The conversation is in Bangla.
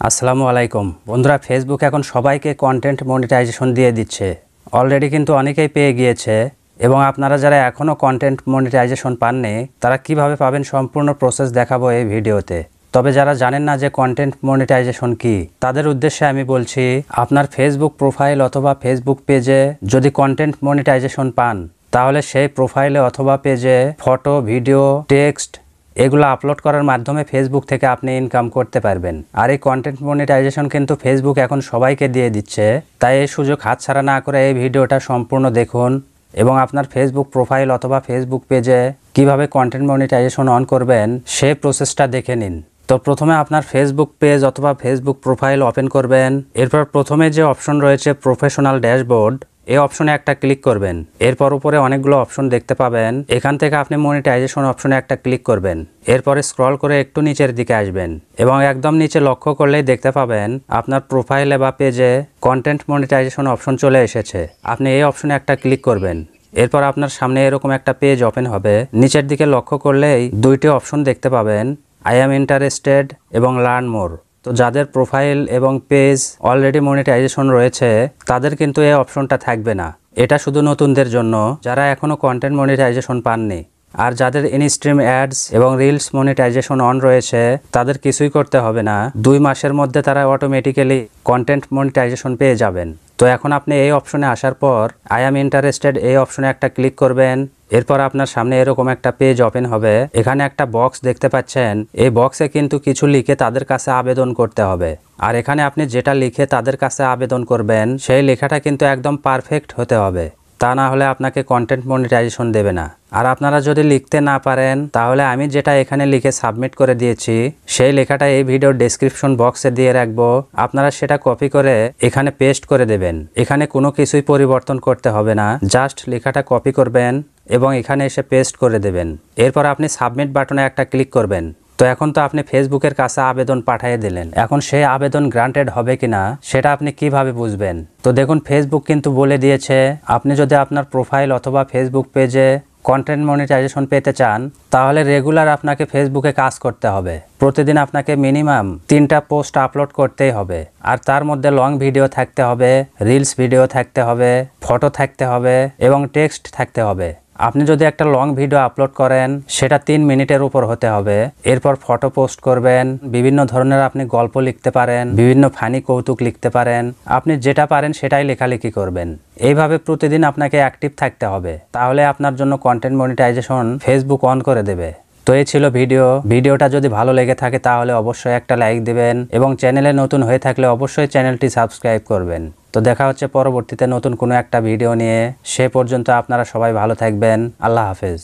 আসসালামু আলাইকুম বন্ধুরা, ফেসবুক এখন সবাইকে কন্টেন্ট মনিটাইজেশন দিয়ে দিচ্ছে। অলরেডি কিন্তু অনেকেই পেয়ে গিয়েছে এবং আপনারা যারা এখনও কন্টেন্ট মনিটাইজেশন পাননি তারা কিভাবে পাবেন সম্পূর্ণ প্রসেস দেখাবো এই ভিডিওতে। তবে যারা জানেন না যে কন্টেন্ট মনিটাইজেশন কি, তাদের উদ্দেশ্যে আমি বলছি, আপনার ফেসবুক প্রোফাইল অথবা ফেসবুক পেজে যদি কন্টেন্ট মনিটাইজেশন পান তাহলে সেই প্রোফাইলে অথবা পেজে ফটো, ভিডিও, টেক্সট এগুলো আপলোড করার মাধ্যমে ফেসবুক থেকে আপনি ইনকাম করতে পারবেন। আর এই কন্টেন্ট মনিটাইজেশন কিন্তু ফেসবুক এখন সবাইকে দিয়ে দিচ্ছে। তাই এই সুযোগ হাতছাড়া না করে এই ভিডিওটা সম্পূর্ণ দেখুন এবং আপনার ফেসবুক প্রোফাইল অথবা ফেসবুক পেজে কিভাবে কন্টেন্ট মনিটাইজেশন অন করবেন সেই প্রসেসটা দেখে নিন। তো প্রথমে আপনার ফেসবুক পেজ অথবা ফেসবুক প্রোফাইল ওপেন করবেন। এরপর প্রথমে যে অপশন রয়েছে প্রফেশনাল ড্যাশবোর্ড, এই অপশনে একটা ক্লিক করবেন। এরপর উপরে অনেকগুলো অপশন দেখতে পাবেন, এখান থেকে আপনি মনিটাইজেশন অপশনে একটা ক্লিক করবেন। এরপরে স্ক্রল করে একটু নিচের দিকে আসবেন এবং একদম নিচে লক্ষ্য করলেই দেখতে পাবেন আপনার প্রোফাইলে বা পেজে কন্টেন্ট মনিটাইজেশন অপশন চলে এসেছে। আপনি এই অপশনে একটা ক্লিক করবেন। এরপর আপনার সামনে এরকম একটা পেজ ওপেন হবে। নিচের দিকে লক্ষ্য করলেই দুইটি অপশন দেখতে পাবেন, আই অ্যাম ইন্টারেস্টেড এবং লার্ন মোর। তো যাদের প্রোফাইল এবং পেজ অলরেডি মনিটাইজেশন রয়েছে তাদের কিন্তু এই অপশনটা থাকবে না। এটা শুধু নতুনদের জন্য যারা এখনও কন্টেন্ট মনিটাইজেশন পাননি। আর যাদের ইনস্ট্রিম অ্যাডস এবং রিলস মনিটাইজেশন অন রয়েছে তাদের কিছুই করতে হবে না। 2 মাসের মধ্যে তারা অটোমেটিক্যালি কন্টেন্ট মনিটাইজেশন পেয়ে যাবেন। তো এখন আপনি এই অপশনে আসার পর আই অ্যাম ইন্টারেস্টেড এই অপশনে একটা ক্লিক করবেন। এরপর আপনার সামনে এরকম একটা পেজ ওপেন হবে। এখানে একটা বক্স দেখতে পাচ্ছেন, এই বক্সে কিন্তু কিছু লিখে তাদের কাছে আবেদন করতে হবে। আর এখানে আপনি যেটা লিখে তাদের কাছে আবেদন করবেন সেই লেখাটা কিন্তু একদম পারফেক্ট হতে হবে, তা না হলে আপনাকে কন্টেন্ট মনিটাইজেশন দেবে না। আর আপনারা যদি লিখতে না পারেন তাহলে আমি যেটা এখানে লিখে সাবমিট করে দিয়েছি সেই লেখাটা এই ভিডিওর ডেসক্রিপশন বক্সে দিয়ে রাখবো। আপনারা সেটা কপি করে এখানে পেস্ট করে দেবেন। এখানে কোনো কিছুই পরিবর্তন করতে হবে না, জাস্ট লেখাটা কপি করবেন এবং এখানে এসে পেস্ট করে দেবেন। এরপর আপনি সাবমিট বাটনে একটা ক্লিক করবেন। তো এখন তো আপনি ফেসবুকের কাছে আবেদন পাঠিয়ে দিলেন, এখন সেই আবেদন গ্রান্টেড হবে কিনা সেটা আপনি কিভাবে বুঝবেন? তো দেখুন, ফেসবুক কিন্তু বলে দিয়েছে আপনি যদি আপনার প্রোফাইল অথবা ফেসবুক পেজে কন্টেন্ট মনিটাইজেশন পেতে চান তাহলে রেগুলার আপনাকে ফেসবুকে কাজ করতে হবে। প্রতিদিন আপনাকে মিনিমাম 3টা পোস্ট আপলোড করতেই হবে। আর তার মধ্যে লং ভিডিও থাকতে হবে, রিলস ভিডিও থাকতে হবে, ফটো থাকতে হবে এবং টেক্সট থাকতে হবে। আপনি যদি একটা লং ভিডিও আপলোড করেন সেটা 3 মিনিটের উপর হতে হবে। এরপর ফটো পোস্ট করবেন, বিভিন্ন ধরনের আপনি গল্প লিখতে পারেন, বিভিন্ন ফানি কৌতুক লিখতে পারেন, আপনি যেটা পারেন সেটাই লেখালেখি করবেন। এইভাবে প্রতিদিন আপনাকে অ্যাক্টিভ থাকতে হবে, তাহলে আপনার জন্য কন্টেন্ট মনিটাইজেশন ফেসবুক অন করে দেবে। তো এই ছিল ভিডিওটা যদি ভালো লেগে থাকে তাহলে অবশ্যই একটা লাইক দিবেন এবং চ্যানেলে নতুন হয়ে থাকলে অবশ্যই চ্যানেলটি সাবস্ক্রাইব করবেন। তো দেখা হচ্ছে পরবর্তীতে নতুন কোনো একটা ভিডিও নিয়ে। সে পর্যন্ত আপনারা সবাই ভালো থাকবেন। আল্লাহ হাফেজ।